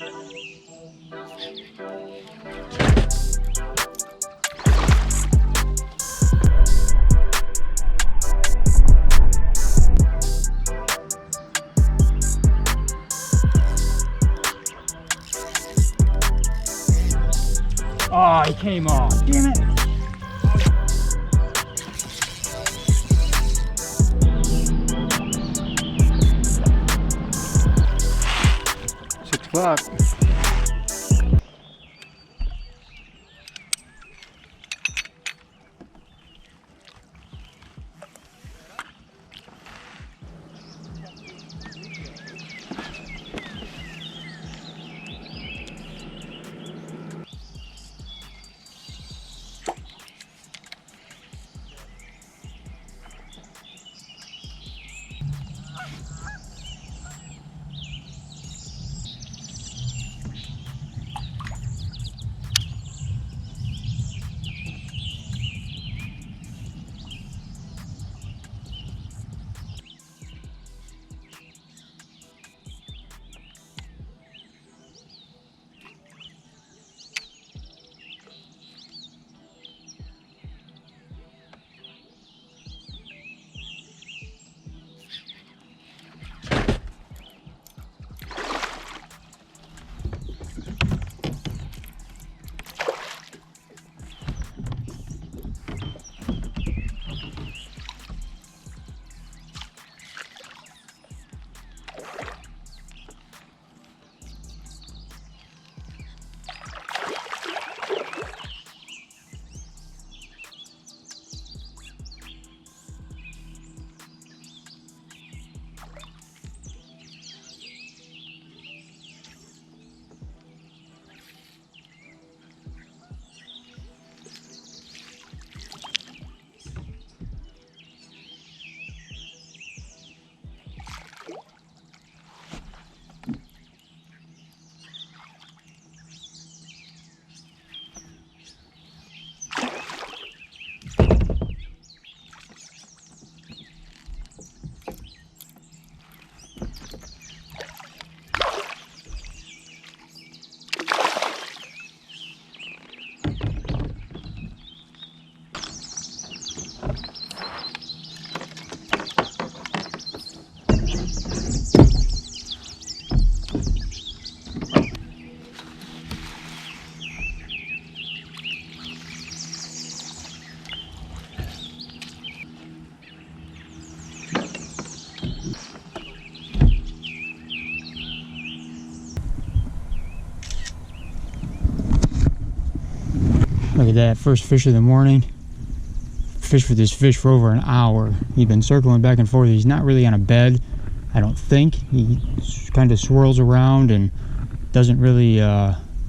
Oh, he came off. Damn it. $6. Look at that, first fish of the morning. Fished with this fish for over an hour. He's been circling back and forth. He's not really on a bed, I don't think. He kind of swirls around and doesn't really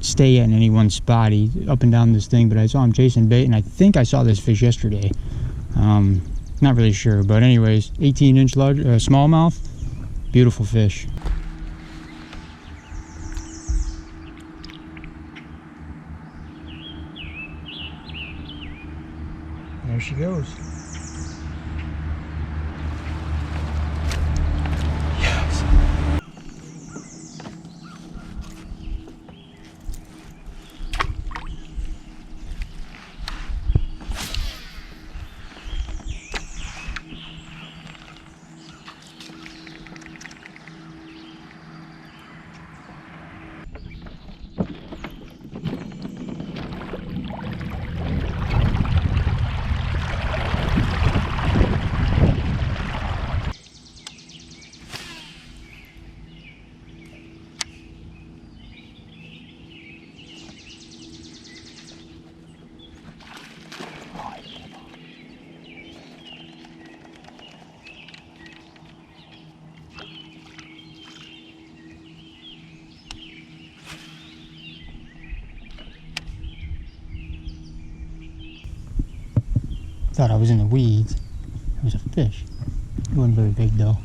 stay in any one spot. He's up and down this thing, but I saw him chasing bait, and I think I saw this fish yesterday. Not really sure, but anyways, 18-inch large smallmouth, beautiful fish. There she goes. Yes. Thought I was in the weeds. It was a fish. It wasn't very big though.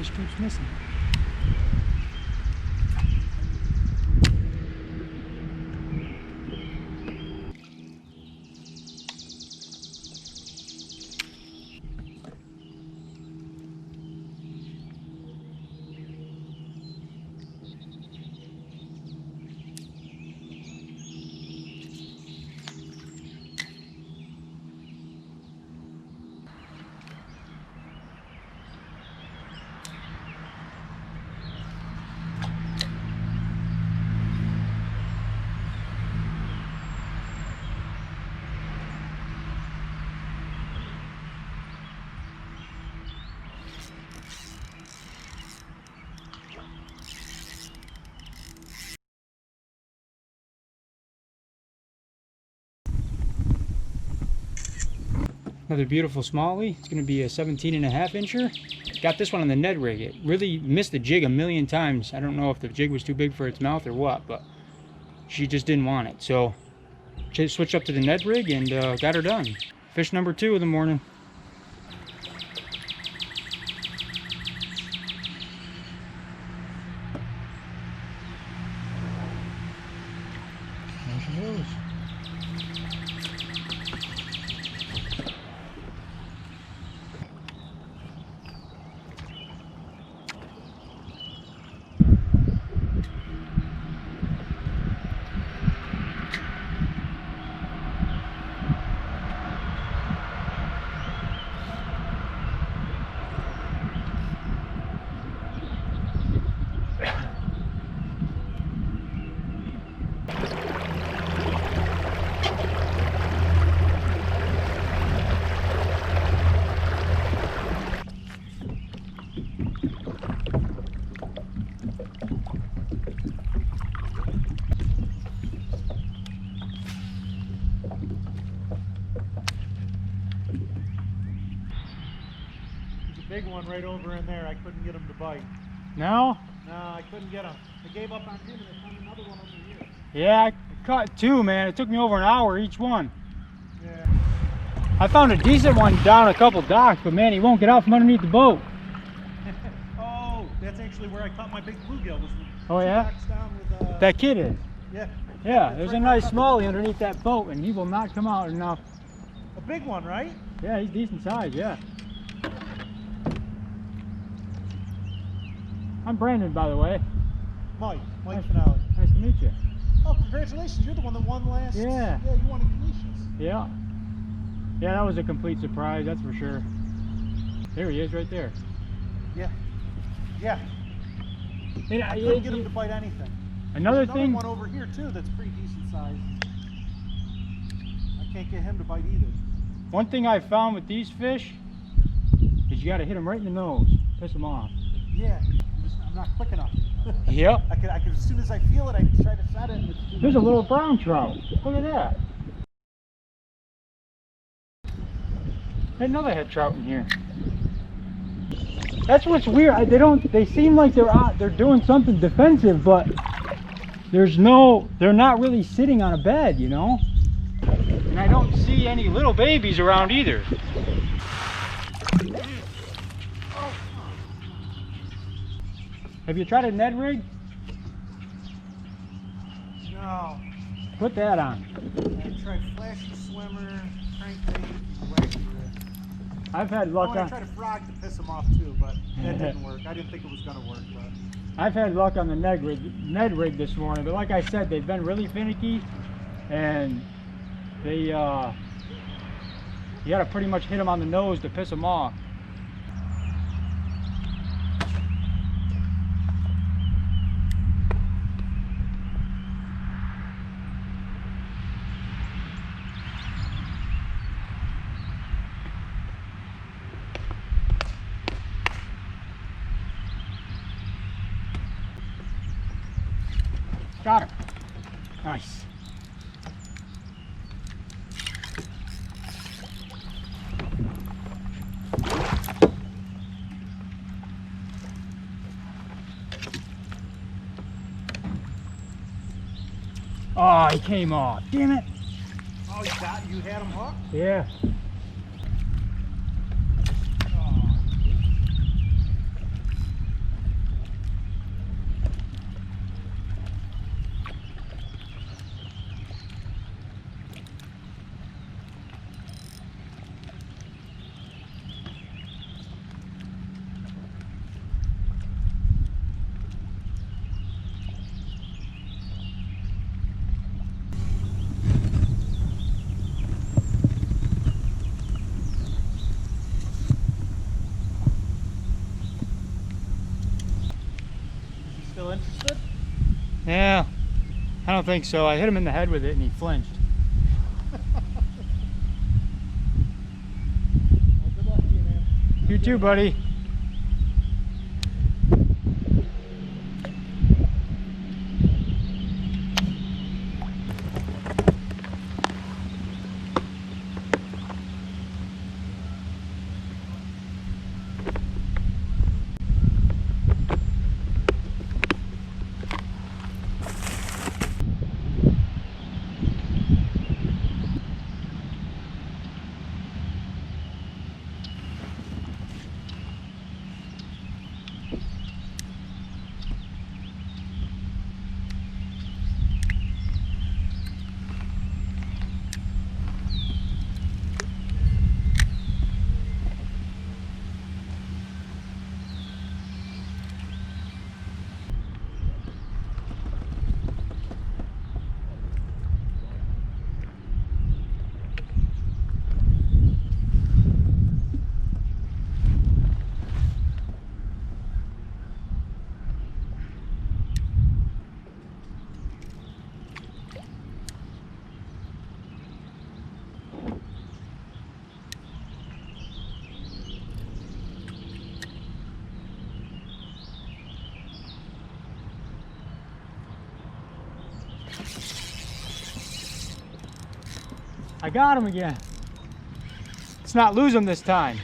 fish keeps missing. Another beautiful smallie. It's going to be a 17.5 incher. Got this one on the Ned rig. It really missed the jig a million times. I don't know if the jig was too big for its mouth or what, but she just didn't want it. So switched up to the Ned rig and got her done. Fish number 2 of the morning. There she goes. Big one right over in there. I couldn't get him to bite. No? No, I couldn't get him. I gave up on him and I found another one over here. Yeah, I caught 2, man. It took me over an hour each one. Yeah. I found a decent one down a couple docks, but man, he won't get out from underneath the boat. Oh, that's actually where I caught my big bluegill. Was Oh yeah? docks down with, That kid is. yeah. Yeah, there's a nice smallie underneath that boat, and he will not come out enough. A big one, right? Yeah, he's decent size, yeah. I'm Brandon, by the way. Mike Nice. Finale. Nice to meet you. Oh, congratulations. You're the one that won last. Yeah. Yeah, you won in Canisius. Yeah. Yeah, that was a complete surprise, that's for sure. There he is, right there. Yeah. Yeah. And I couldn't get him to bite anything. Another There's thing. one over here too that's pretty decent size. I can't get him to bite either. One thing I found with these fish is you got to hit them right in the nose, piss them off. Yeah. I'm not quick enough. Yep. I can as soon as I feel it, I try to set it. And it's too There's a much. little brown trout. Look at that. Had another head trout in here. That's what's weird. They seem like they're doing something defensive, but they're not really sitting on a bed, you know? And I don't see any little babies around either. Have you tried a Ned rig? No. Put that on. I tried flashy swimmer, crankbait, wax grip. I've had luck I on. tried a frog to piss him off too, but that didn't work. I didn't think it was going to work, but I've had luck on the Ned rig this morning, but like I said, they've been really finicky, and they you got to pretty much hit them on the nose to piss them off. Got him. Nice. Oh, he came off. Damn it. oh, you had him hooked? Yeah. Oh. Yeah, I don't think so. I hit him in the head with it and he flinched. Well, good luck to you, man. You too, buddy. I got him again. Let's not lose him this time.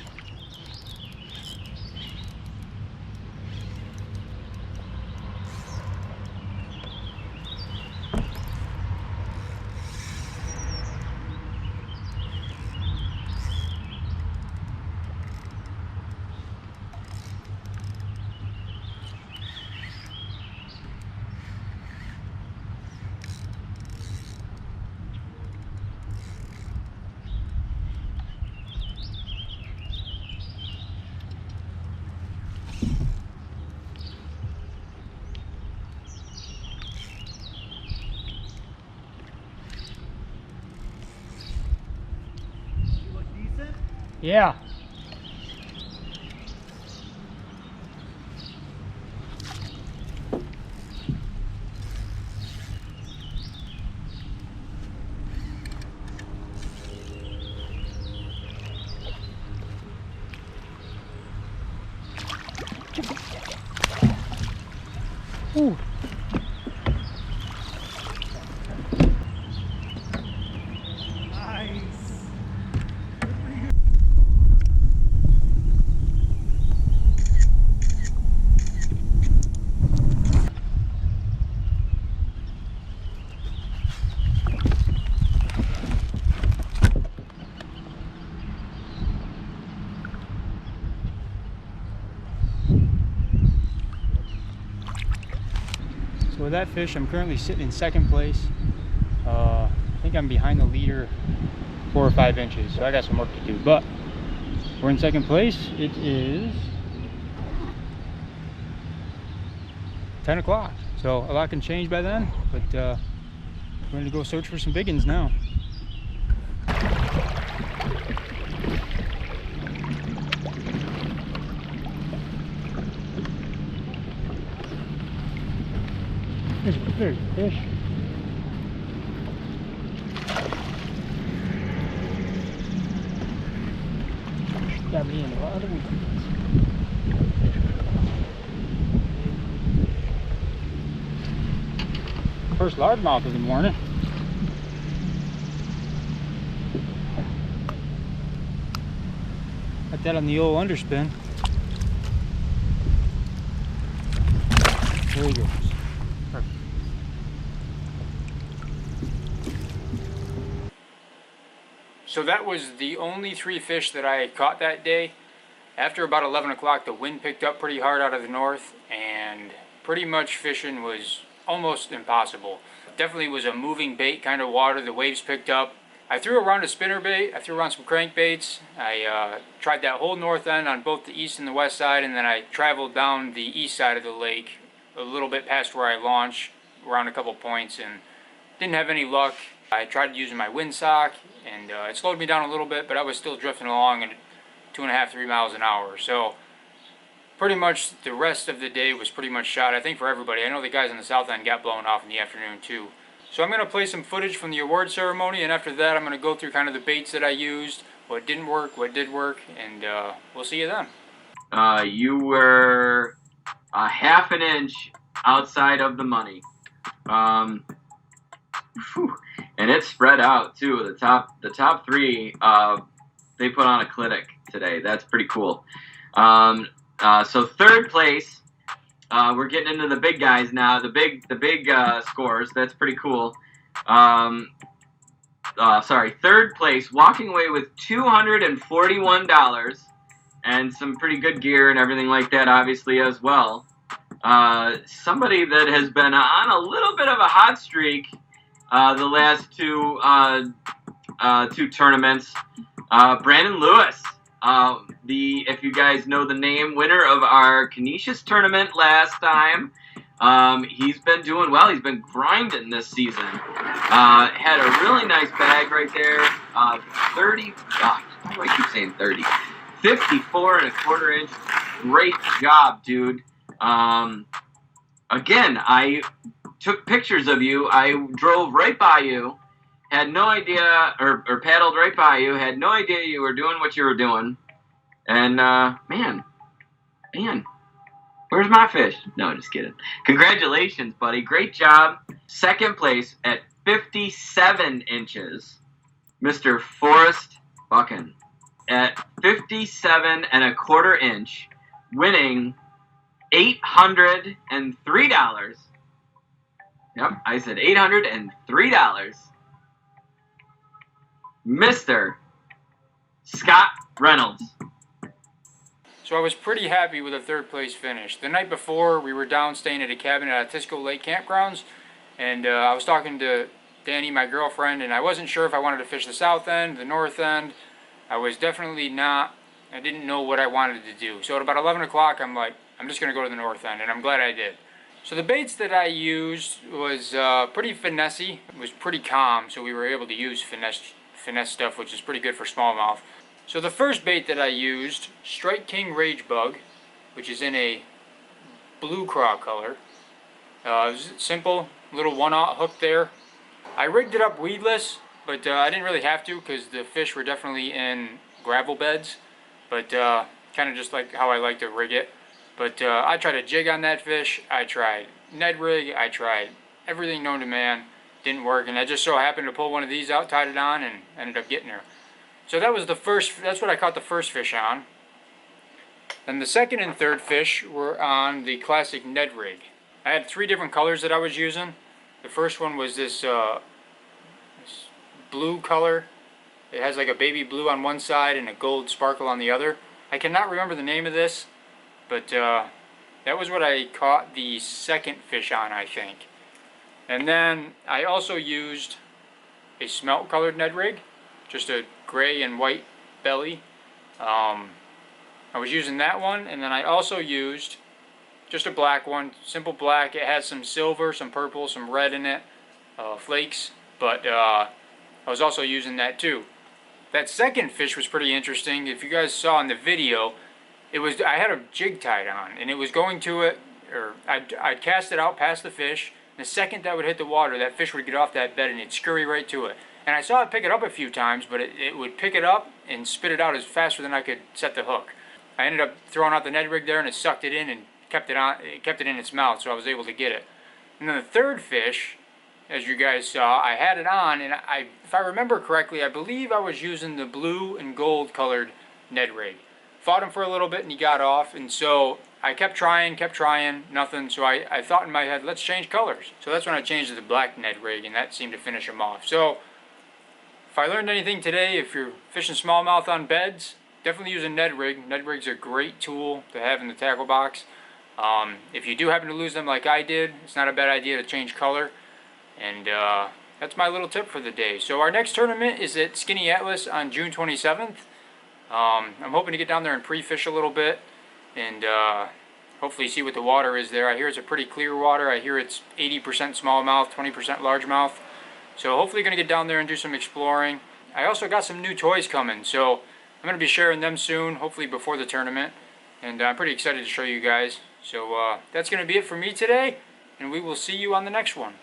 You look decent. Yeah. Ooh. Nice. So with that fish, I'm currently sitting in second place. I think I'm behind the leader 4 or 5 inches, so I got some work to do. But we're in second place. It is 10 o'clock, so a lot can change by then. But we're going to go search for some big ones now. There's a fish. Got me in a lot of weeds. First largemouth of the morning. Got that on the old underspin. There he goes. Perfect. So that was the only 3 fish that I caught that day. After about 11 o'clock, the wind picked up pretty hard out of the north, and pretty much fishing was almost impossible. Definitely was a moving bait kind of water. The waves picked up. I threw around a spinner bait. I threw around some crankbaits. I tried that whole north end on both the east and the west side, and then I traveled down the east side of the lake a little bit past where I launched, around a couple points, and didn't have any luck. I tried using my windsock, and it slowed me down a little bit, but I was still drifting along at 2.5–3 miles an hour. So pretty much the rest of the day was pretty much shot, I think, for everybody. I know the guys on the south end got blown off in the afternoon too. So I'm going to play some footage from the award ceremony, and after that I'm going to go through kind of the baits that I used, what didn't work, what did work, and we'll see you then. You were a half an inch outside of the money. And it spread out too. The top three, they put on a clinic today. That's pretty cool. So third place, we're getting into the big guys now. The big scores. That's pretty cool. Third place, walking away with $241 and some pretty good gear and everything like that, obviously, as well. Somebody that has been on a little bit of a hot streak the last two tournaments, Brandon Lewis. If you guys know the name, winner of our Canisius tournament last time. He's been doing well. He's been grinding this season. Had a really nice bag right there. 30. Why do I keep saying 30? 54 and a quarter inch. Great job, dude. Again, I took pictures of you. I drove right by you. Had no idea, or paddled right by you. Had no idea you were doing what you were doing. And, man, where's my fish? No, just kidding. Congratulations, buddy. Great job. Second place at 57 inches, Mr. Forrest Buchan. At 57 and a quarter inch, winning $803. Yep, I said $803. Mr. Scott Reynolds. So I was pretty happy with the third place finish. The night before, we were down staying at a cabin at Otisco Lake Campgrounds, and I was talking to Danny, my girlfriend, and I wasn't sure if I wanted to fish the south end, the north end. I was definitely not. I didn't know what I wanted to do. So at about 11 o'clock, I'm like, I'm just going to go to the north end, and I'm glad I did. So the baits that I used was pretty finessey. It was pretty calm, so we were able to use finesse stuff, which is pretty good for smallmouth. So the first bait that I used, Strike King Rage Bug, which is in a blue craw color. It was simple, little 1/0 hook there. I rigged it up weedless, but I didn't really have to because the fish were definitely in gravel beds. But kind of just like how I like to rig it. But I tried a jig on that fish. I tried Ned rig. I tried everything known to man. Didn't work, and I just so happened to pull one of these out, tied it on, and ended up getting her. So that was the first. That's what I caught the first fish on. Then the second and third fish were on the classic Ned rig. I had 3 different colors that I was using. The first one was this blue color. It has like a baby blue on one side and a gold sparkle on the other. I cannot remember the name of this, but that was what I caught the second fish on, I think. And then I also used a smelt colored Ned rig, just a gray and white belly. I was using that one, and then I also used just a black one, simple black. It has some silver, some purple, some red in it, flakes, but I was also using that too. That second fish was pretty interesting. If you guys saw in the video, I had a jig tied on, and it was going to it, or I'd cast it out past the fish. The second that would hit the water, that fish would get off that bed and it'd scurry right to it. And I saw it pick it up a few times, but it would pick it up and spit it out as faster than I could set the hook. I ended up throwing out the Ned rig there, and it sucked it in and kept it in its mouth, so I was able to get it. And then the third fish, as you guys saw, I had it on, and if I remember correctly, I believe I was using the blue and gold colored Ned rig. Fought him for a little bit and he got off, and so I kept trying, nothing, so I thought in my head, let's change colors. So that's when I changed to the black Ned rig, and that seemed to finish him off. So if I learned anything today, if you're fishing smallmouth on beds, definitely use a Ned rig. Ned rig's a great tool to have in the tackle box. If you do happen to lose them like I did, it's not a bad idea to change color. And that's my little tip for the day. So our next tournament is at Skinny Atlas on June 27th. I'm hoping to get down there and pre-fish a little bit and hopefully see what the water is there. I hear it's a pretty clear water. I hear it's 80% smallmouth, 20% largemouth. So hopefully going to get down there and do some exploring. I also got some new toys coming, so I'm going to be sharing them soon, hopefully before the tournament. And I'm pretty excited to show you guys. So that's going to be it for me today, and we will see you on the next one.